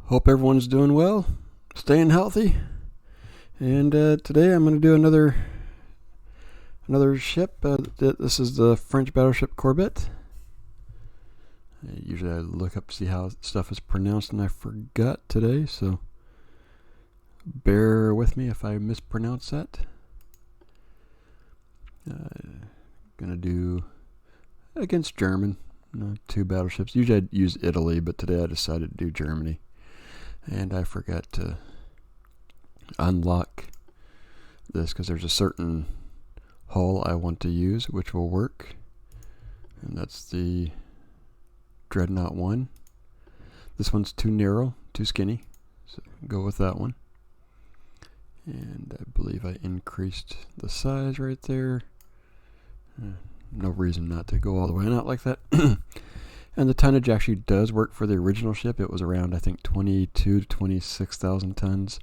Hope everyone's doing well, staying healthy. And today I'm going to do another ship. This is the French battleship Courbet. Usually I look up to see how stuff is pronounced, and I forgot today, so bear with me if I mispronounce that. Gonna do against German. Two battleships. Usually I'd use Italy, but today I decided to do Germany. And I forgot to unlock this because there's a certain hull I want to use which will work. And that's the Dreadnought 1. This one's too narrow, too skinny, so go with that one. And I believe I increased the size right there. No reason not to go all the way out like that. And the tonnage actually does work for the original ship. It was around, I think, 22 to 26,000 tons.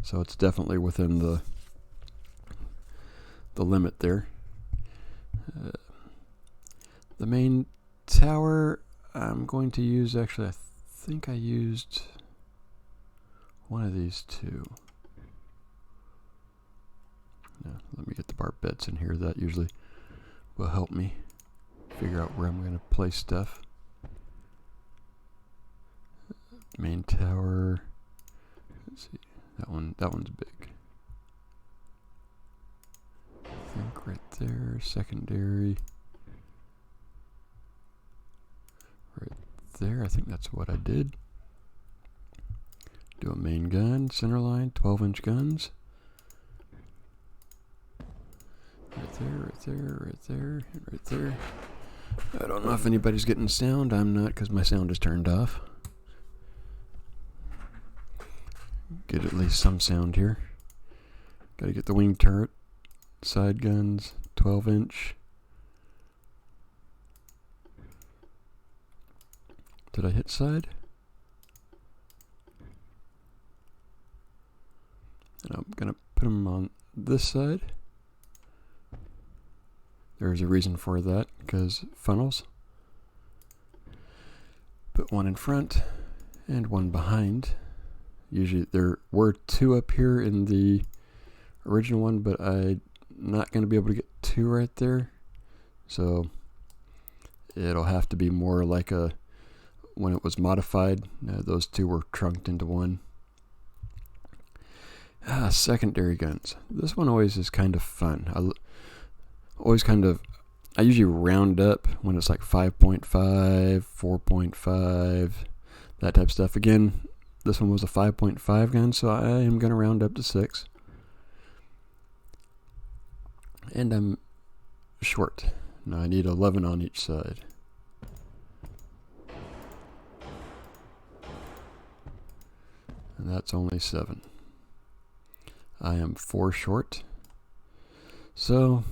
So it's definitely within the limit there. The main tower I'm going to use, actually, I think I used one of these two. Let me get the barbets in here. That usually will help me figure out where I'm going to place stuff. Main tower. Let's see. That one's big. I think right there. Secondary. Right there. I think that's what I did. Do a main gun, center line, 12-inch guns. Right there, right there, right there, and right there. I don't know if anybody's getting sound. I'm not, because my sound is turned off. Get at least some sound here. Gotta get the wing turret, side guns, 12-inch. Did I hit side? And I'm gonna put them on this side. There's a reason for that, because funnels. Put one in front and one behind. Usually there were two up here in the original one, but I'm not going to be able to get two right there. So it'll have to be more like when it was modified, those two were trunked into one. Secondary guns. This one always is kind of fun. I usually round up when it's like 5.5, 4.5, that type of stuff. Again, this one was a 5.5 gun, so I am going to round up to 6. And I'm short. Now I need 11 on each side. And that's only 7. I am 4 short. So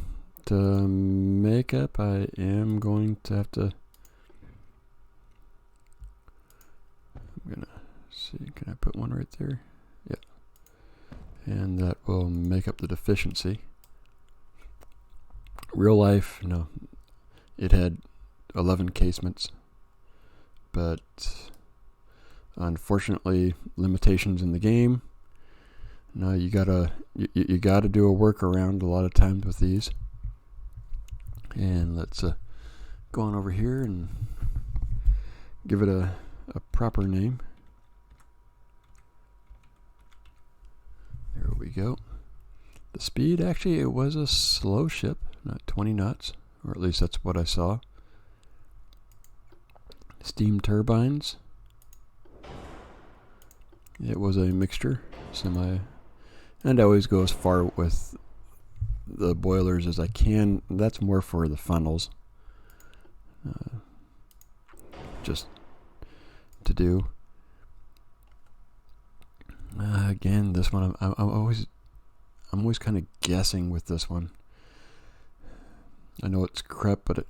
to make up, I am going to have to. I'm gonna see. Can I put one right there? Yeah. And that will make up the deficiency. Real life, no. It had 11 casements, but unfortunately, limitations in the game. No, you gotta do a workaround a lot of times with these. And let's go on over here and give it a proper name. There we go. The speed, actually, it was a slow ship, not 20 knots, or at least that's what I saw. Steam turbines. It was a mixture, semi, and I always go as far with the boilers as I can. That's more for the funnels, just to do. Again, this one I'm always kind of guessing with this one. I know it's crap, but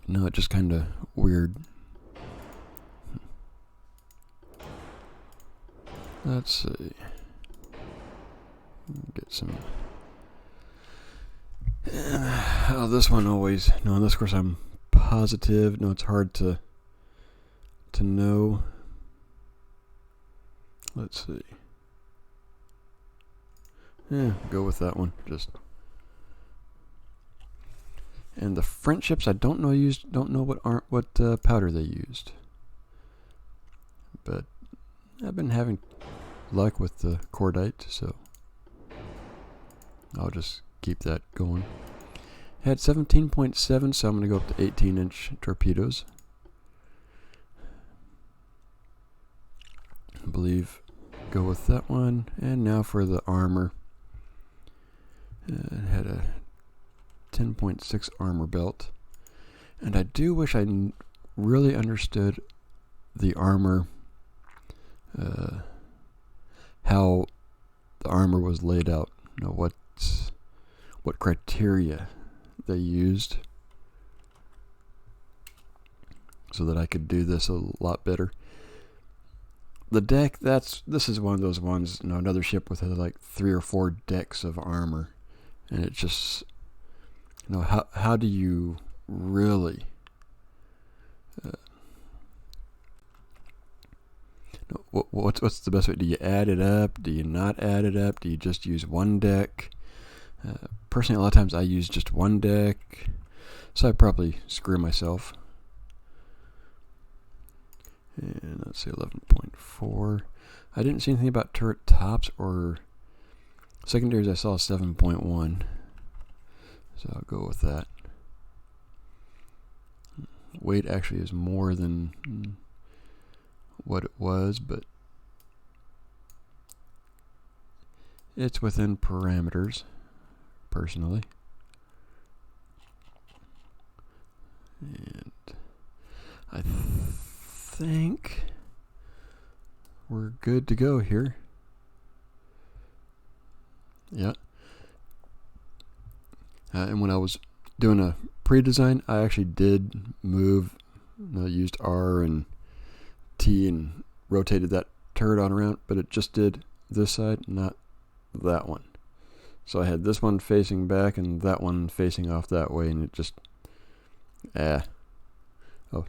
it's just kind of weird. Let's see. Get some. This one always. No, this course I'm positive. No, it's hard to to know. Let's see. Yeah, go with that one. Just. And the French ships, I don't know what powder they used. But I've been having luck with the cordite, so I'll just keep that going. Had 17.7, so I'm going to go up to 18-inch torpedoes. I believe go with that one. And now for the armor. It had a 10.6 armor belt. And I do wish I really understood the armor, how the armor was laid out. You know, what criteria they used so that I could do this a lot better. The deck, this is one of those ones, you know, another ship with like 3 or 4 decks of armor, and it just, you know, how do you really what's the best way? Do you add it up? Do you not add it up? Do you just use one deck? Personally, a lot of times I use just one deck, so I probably screw myself. And let's see, 11.4. I didn't see anything about turret tops or secondaries. I saw 7.1, so I'll go with that. Weight actually is more than what it was, but it's within parameters, personally. And I think we're good to go here. Yeah. And when I was doing a pre-design, I actually did move, used R and T and rotated that turret on around, but it just did this side, not that one. So I had this one facing back and that one facing off that way, and it just, oh,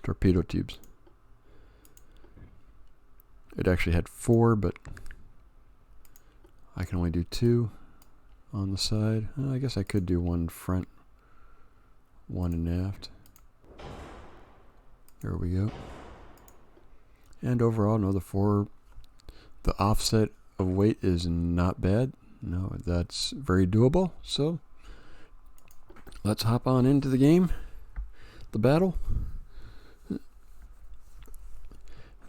torpedo tubes. It actually had 4, but I can only do 2 on the side. I guess I could do 1 front, 1 and aft. There we go. And overall, no, the offset of weight is not bad. No, that's very doable. So let's hop on into the game, the battle.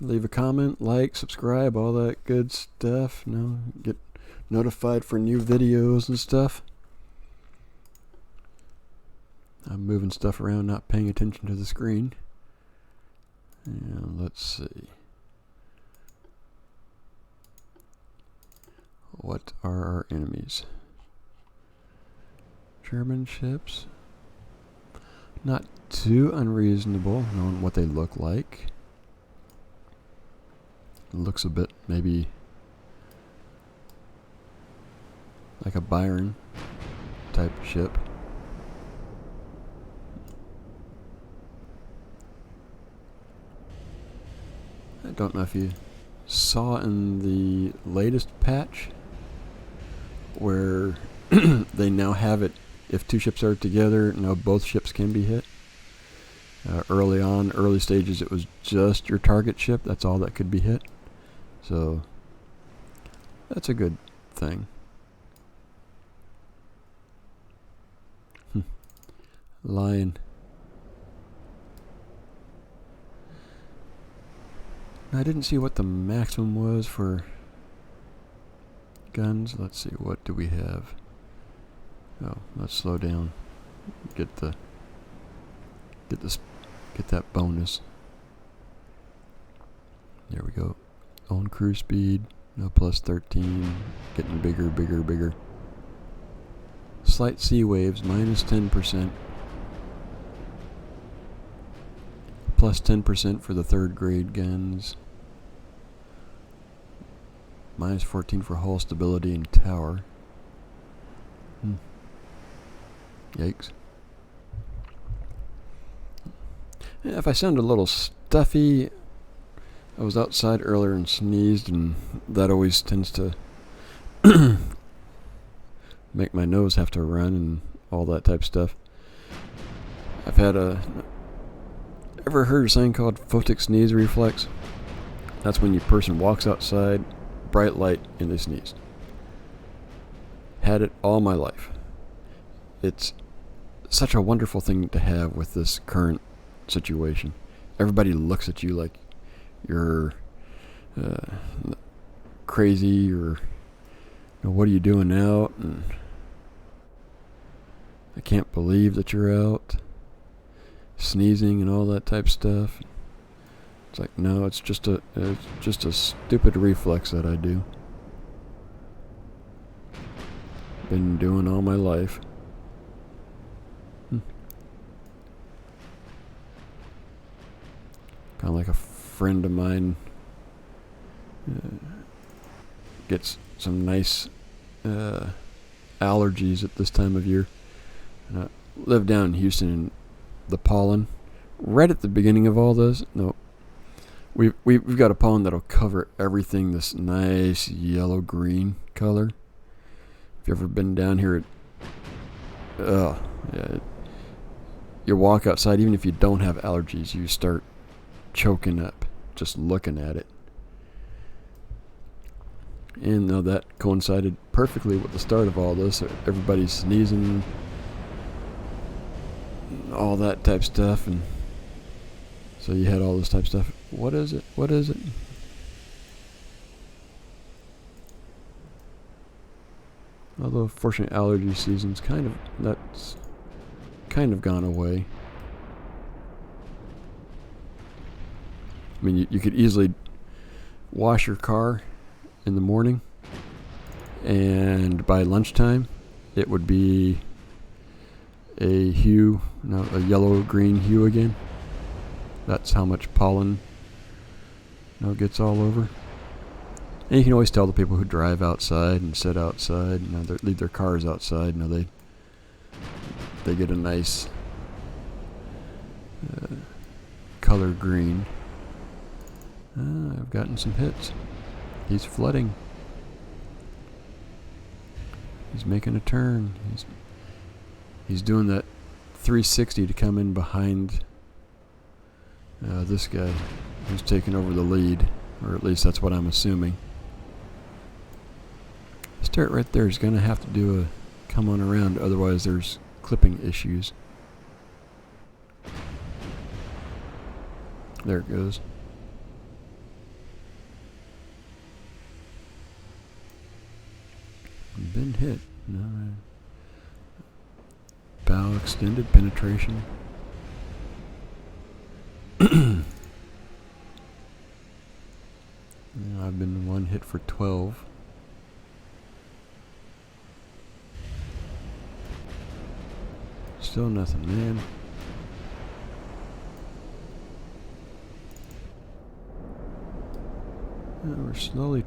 Leave a comment, like, subscribe, all that good stuff. Get notified for new videos and stuff. I'm moving stuff around, not paying attention to the screen. And let's see. What are our enemies? German ships. Not too unreasonable, knowing what they look like. It looks a bit maybe like a Byron type ship. I don't know if you saw in the latest patch where they now have it, if 2 ships are together, now both ships can be hit. Early on, early stages, it was just your target ship, that's all that could be hit. So that's a good thing. Lion. I didn't see what the maximum was for guns. Let's see, what do we have? Oh, let's slow down. Get that bonus. There we go. Own cruise speed, plus 13. Getting bigger. Slight sea waves, minus 10%. Plus 10% for the 3rd grade guns. Minus 14 for hull stability and tower. Yikes. If I sound a little stuffy, I was outside earlier and sneezed, and that always tends to make my nose have to run and all that type of stuff. I've had ever heard of something called photic sneeze reflex? That's when your person walks outside, bright light, and they sneeze. Had it all my life. It's such a wonderful thing to have with this current situation. Everybody looks at you like you're crazy, or what are you doing out? And I can't believe that you're out sneezing and all that type of stuff. It's like, no, it's just a stupid reflex that I do. Been doing all my life. Kind of like a friend of mine gets some nice allergies at this time of year. And I live down in Houston, and the pollen, right at the beginning of all this, we've got a pollen that'll cover everything this nice yellow-green color. If you've ever been down here, you walk outside, even if you don't have allergies, you start choking up just looking at it. And that coincided perfectly with the start of all this. Everybody's sneezing, all that type stuff, and so you had all this type of stuff. What is it? Although fortunately allergy season's kind of gone away. I mean, you could easily wash your car in the morning, and by lunchtime it would be a yellow-green hue again. That's how much pollen gets all over. And you can always tell the people who drive outside and sit outside, they leave their cars outside, they get a nice color green. I've gotten some hits. He's flooding. He's making a turn. He's doing that 360 to come in behind this guy who's taking over the lead, or at least that's what I'm assuming. Start right there is going to have to do a come on around, otherwise there's clipping issues. There it goes. Been hit. No. Bow extended penetration. I've been one hit for 12. Still nothing, man. We're slowly,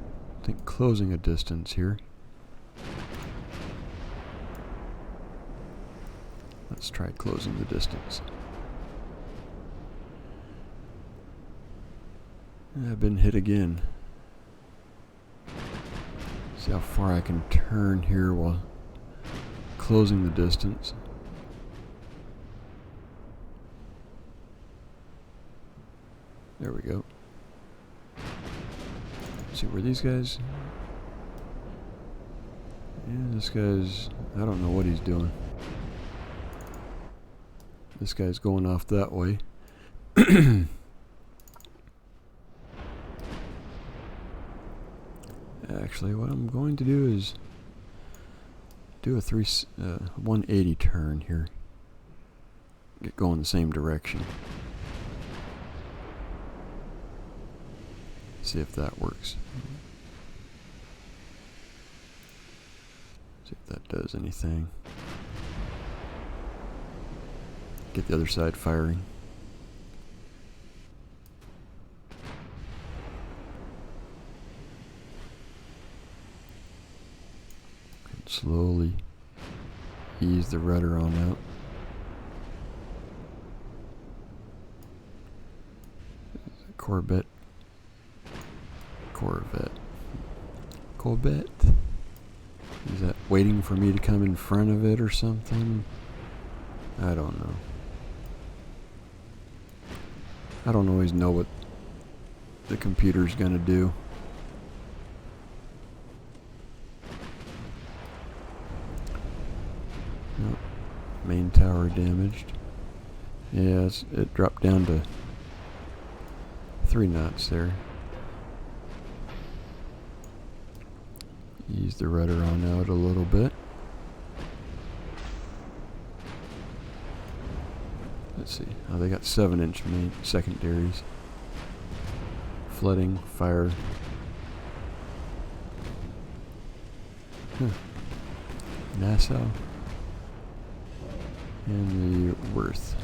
closing a distance here. Let's try closing the distance. I've been hit again. See how far I can turn here while closing the distance. There we go. See where these guys... Yeah, this guy's... I don't know what he's doing. This guy's going off that way. Actually, what I'm going to do is do a 180 turn here. Get going the same direction. See if that works. See if that does anything. Get the other side firing. Slowly ease the rudder on out. Courbet Corvette. Courbet? Is that waiting for me to come in front of it or something? I don't know. I don't always know what the computer's gonna do. Nope. Main tower damaged. Yeah, it dropped down to 3 knots there. Ease the rudder on out a little bit. Let's see. Oh, they got 7-inch main secondaries. Flooding, fire. Nassau. And the Worth.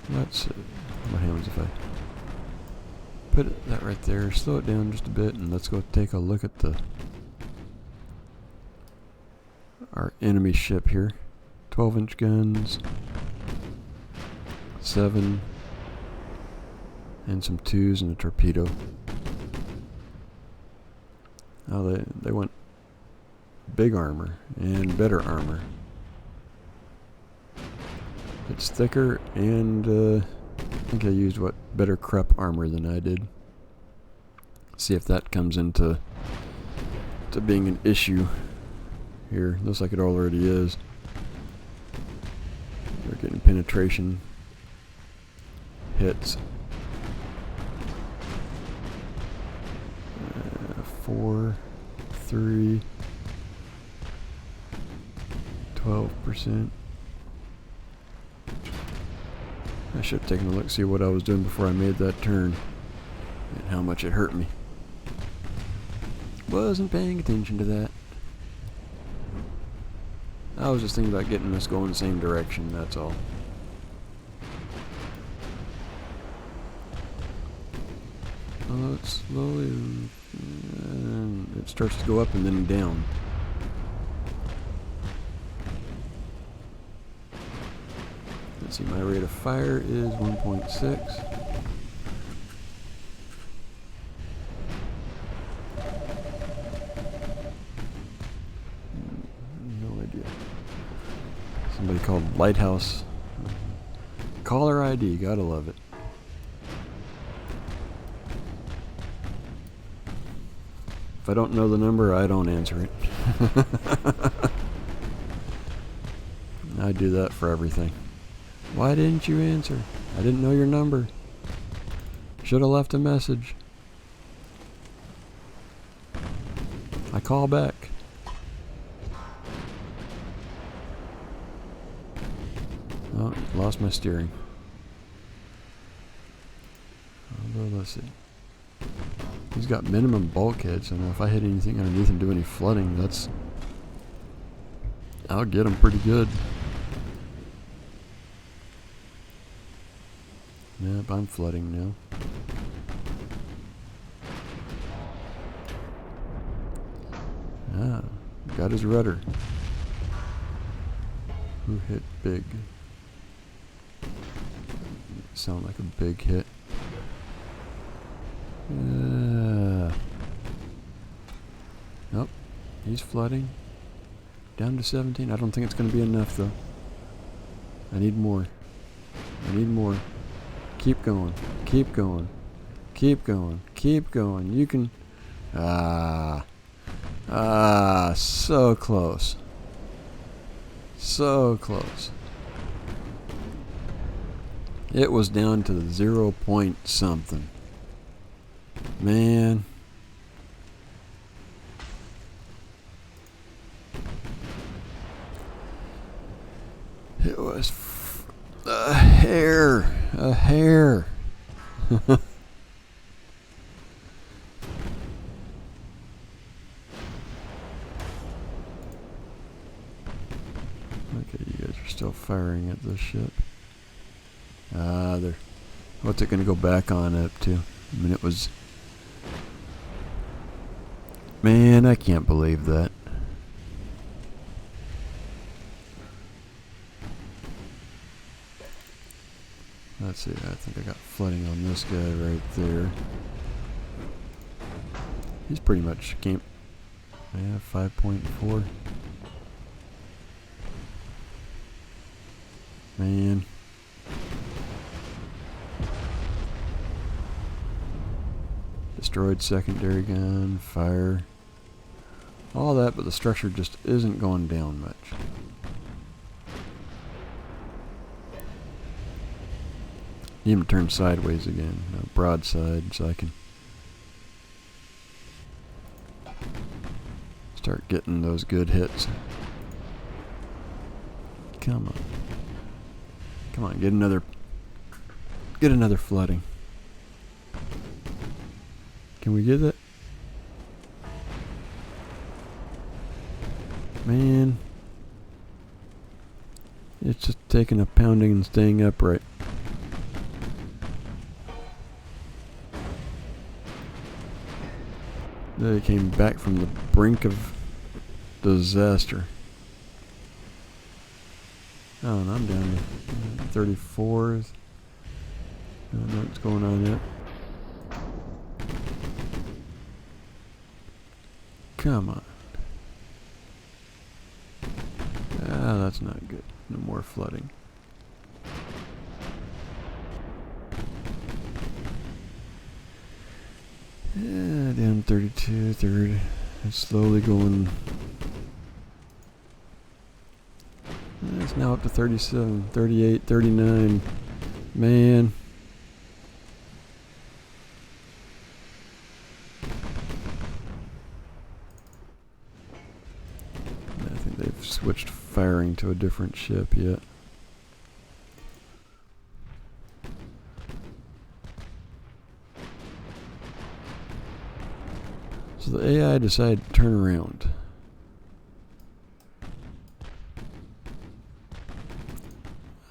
Let's see. What happens if I put that right there, slow it down just a bit, and let's go take a look at our enemy ship here. 12-inch guns, 7, and some 2s and a torpedo. Oh, they went big armor and better armor. It's thicker, and I think I used better Krupp armor than I did. See if that comes into being an issue here. Looks like it already is. They're getting penetration hits. 4, 3, 12%. I should have taken a look, see what I was doing before I made that turn, and how much it hurt me. Wasn't paying attention to that. I was just thinking about getting us going the same direction, that's all. Oh, it's slowly, it starts to go up and then down. Let's see, my rate of fire is 1.6. No idea. Somebody called Lighthouse. Caller ID, gotta love it. If I don't know the number, I don't answer it. I do that for everything. Why didn't you answer? I didn't know your number. Should have left a message. I call back. Oh, lost my steering. Although, let's see. He's got minimum bulkheads, so if I hit anything underneath and do any flooding, I'll get him pretty good. Yep, I'm flooding now. Ah, got his rudder. Who hit big? Sound like a big hit. Nope, he's flooding. Down to 17. I don't think it's going to be enough, though. I need more. I need more. Keep going. Keep going. Keep going. Keep going. You can... so close. So close. It was down to 0 point something. Man. It was a hair. A hair. Okay, you guys are still firing at this ship. What's it going to go back on up to? I mean, it was... Man, I can't believe that. Let's see, I think I got flooding on this guy right there. He's pretty much camp. Yeah, 5.4. Man. Destroyed secondary gun, fire. All that, but the structure just isn't going down much. Even turn sideways again, broadside, so I can start getting those good hits. Come on. Come on, get another flooding. Can we get it? Man. It's just taking a pounding and staying upright. They came back from the brink of disaster. Oh, and I'm down to 34th. I don't know what's going on yet. Come on. Ah, that's not good. No more flooding. Yeah, down 32, third. It's slowly going. It's now up to 37, 38, 39. Man. I think they've switched firing to a different ship yet. So the AI decided to turn around.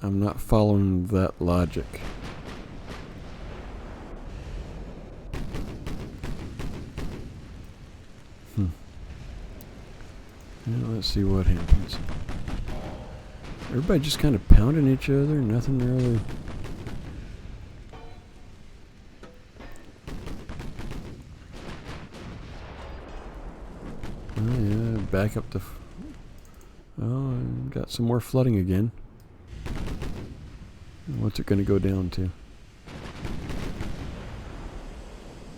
I'm not following that logic. Yeah, let's see what happens. Everybody just kind of pounding each other, nothing really. Oh yeah, back up to. Oh, got some more flooding again. What's it going to go down to?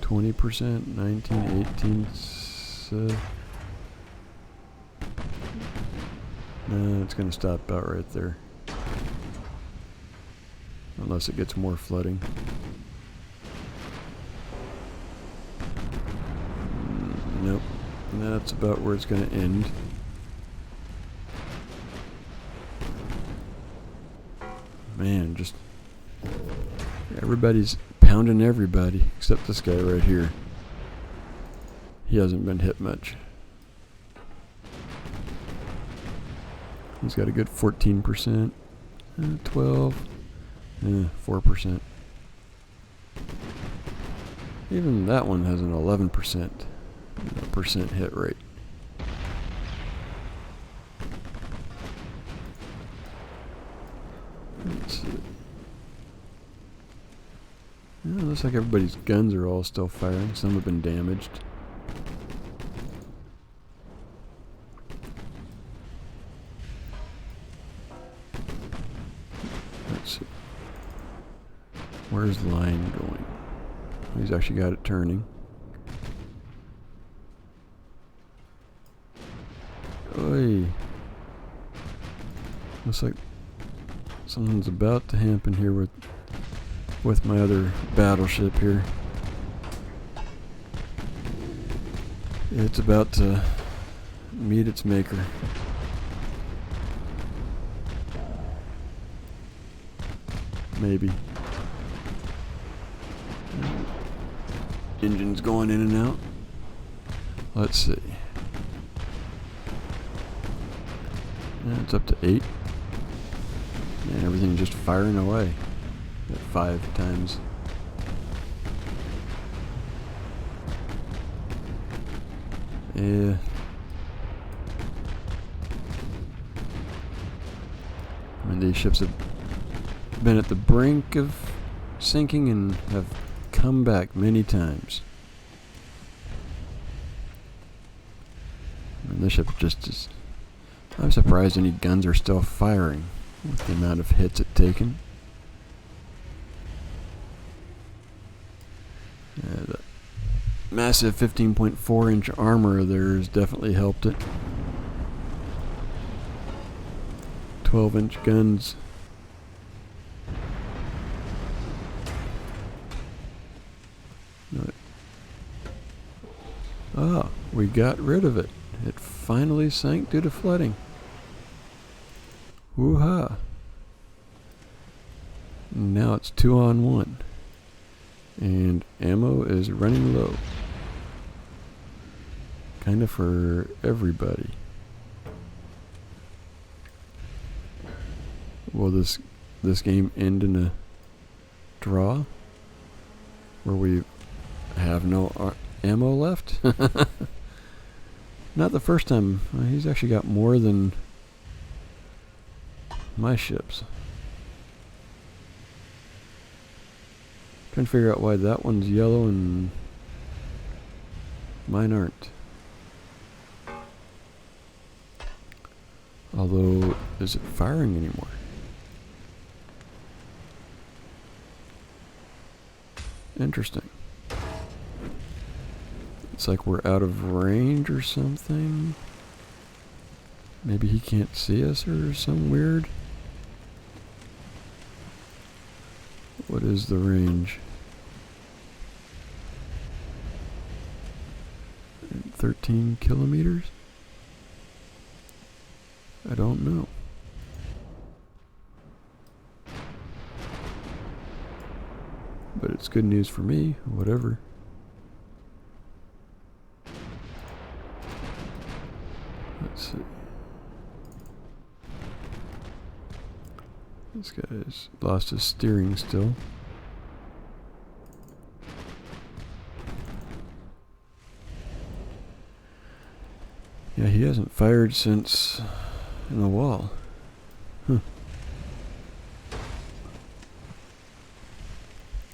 20%, 19, 18. No, it's going to stop about right there. Unless it gets more flooding. Nope. That's about where it's going to end. Man, just everybody's pounding everybody except this guy right here. He hasn't been hit much. He's got a good 14%, 12, 4%. Even that one has an 11% hit rate. Let's see. Yeah, it looks like everybody's guns are all still firing. Some have been damaged. Let's see. Where's the line going? He's actually got it turning. Oy. Looks like something's about to happen here with my other battleship here. It's about to meet its maker. Maybe. Engine's going in and out. Let's see. Yeah, it's up to 8. And everything's just firing away at 5 times. Yeah. I mean, these ships have been at the brink of sinking and have come back many times. And this ship just is... I'm surprised any guns are still firing with the amount of hits it's taken. The massive 15.4-inch armor of theirs definitely helped it. 12-inch guns. Ah, we got rid of it. It finally sank due to flooding. Woo-ha. Now it's 2-on-1. And ammo is running low. Kinda for everybody. Will this game end in a draw? Where we have no ammo left? Not the first time. He's actually got more than my ships. Trying to figure out why that one's yellow and mine aren't. Although, is it firing anymore? Interesting. It's like we're out of range or something. Maybe he can't see us or some weird. What is the range? 13 kilometers? I don't know. But it's good news for me, whatever. Let's see. This guy's lost his steering still. Yeah, he hasn't fired since in the wall. Huh.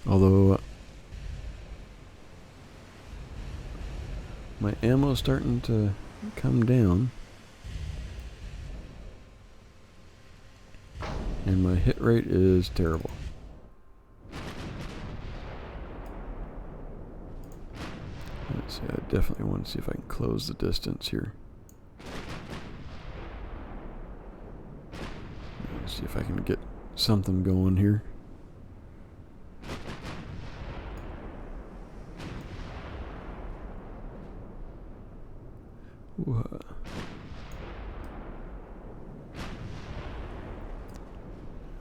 Although my ammo's starting to come down. And my hit rate is terrible. Let's see, I definitely want to see if I can close the distance here. Let's see if I can get something going here. Ooh.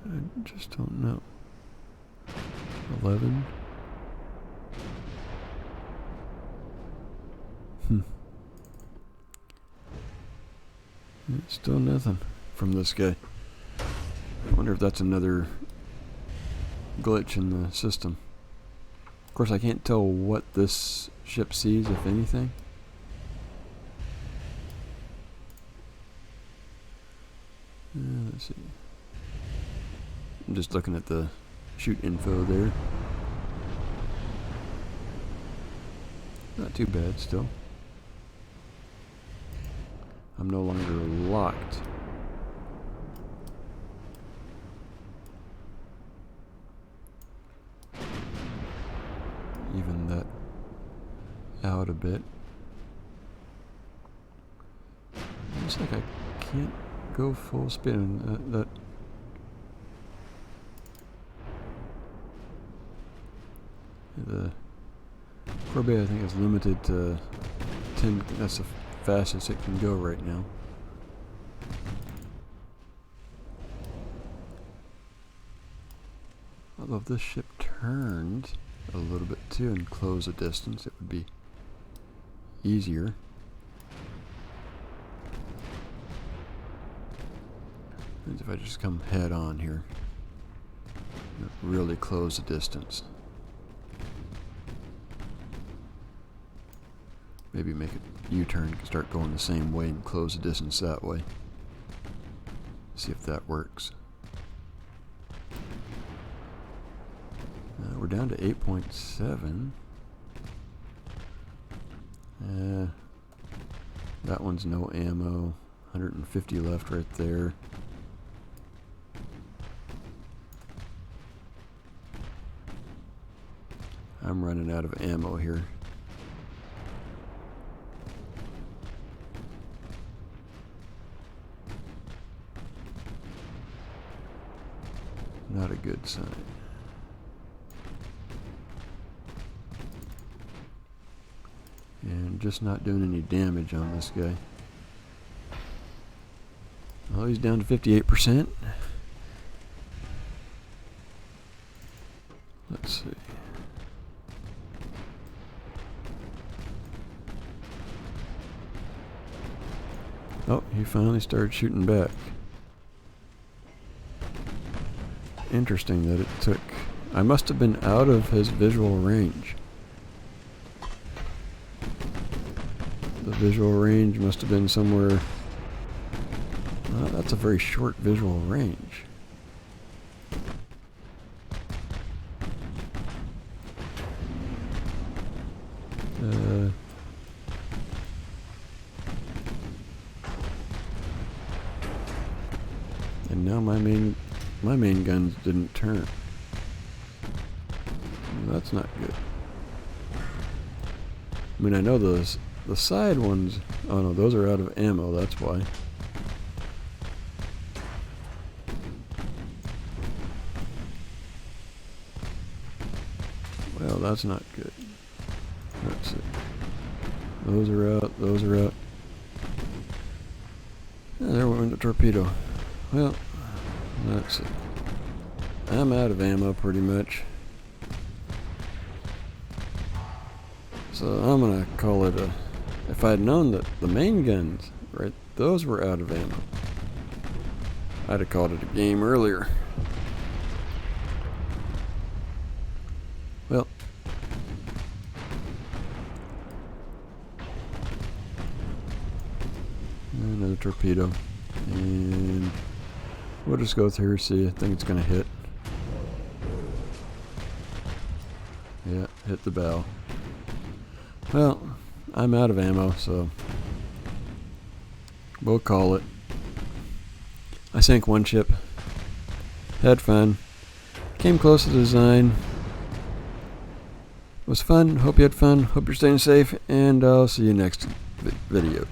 I just don't know. 11. Still nothing from this guy. I wonder if that's another glitch in the system. Of course, I can't tell what this ship sees, if anything. Let's see. I'm just looking at the shoot info there. Not too bad still. I'm no longer locked. Even that out a bit. Looks like I can't go full spin. The Courbet, I think, is limited to 10. That's the fastest it can go right now. Although if this ship turned a little bit too and closed the distance, it would be easier. If I just come head on here, really close the distance. Maybe make it U-turn, start going the same way and close the distance that way. See if that works. We're down to 8.7. That one's no ammo. 150 left right there. I'm running out of ammo here. Not a good sign. And just not doing any damage on this guy. Oh, he's down to 58%. Let's see. Oh, he finally started shooting back. Interesting that it took... I must have been out of his visual range. The visual range must have been somewhere... Well, that's a very short visual range. And now my main guns didn't turn. That's not good. I mean, I know the side ones... Oh no, those are out of ammo, that's why. Well, that's not good. Let's see. Those are out, those are out. Yeah, there went the torpedo. Well, let's see. I'm out of ammo pretty much. So I'm gonna call it a... If I'd known that the main guns, right, those were out of ammo, I'd have called it a game earlier. Well, another torpedo, and we'll just go through, see. I think it's gonna hit. Yeah, hit the bow. Well, I'm out of ammo, so we'll call it. I sank one ship. Had fun. Came close to the design. It was fun. Hope you had fun. Hope you're staying safe, and I'll see you next video.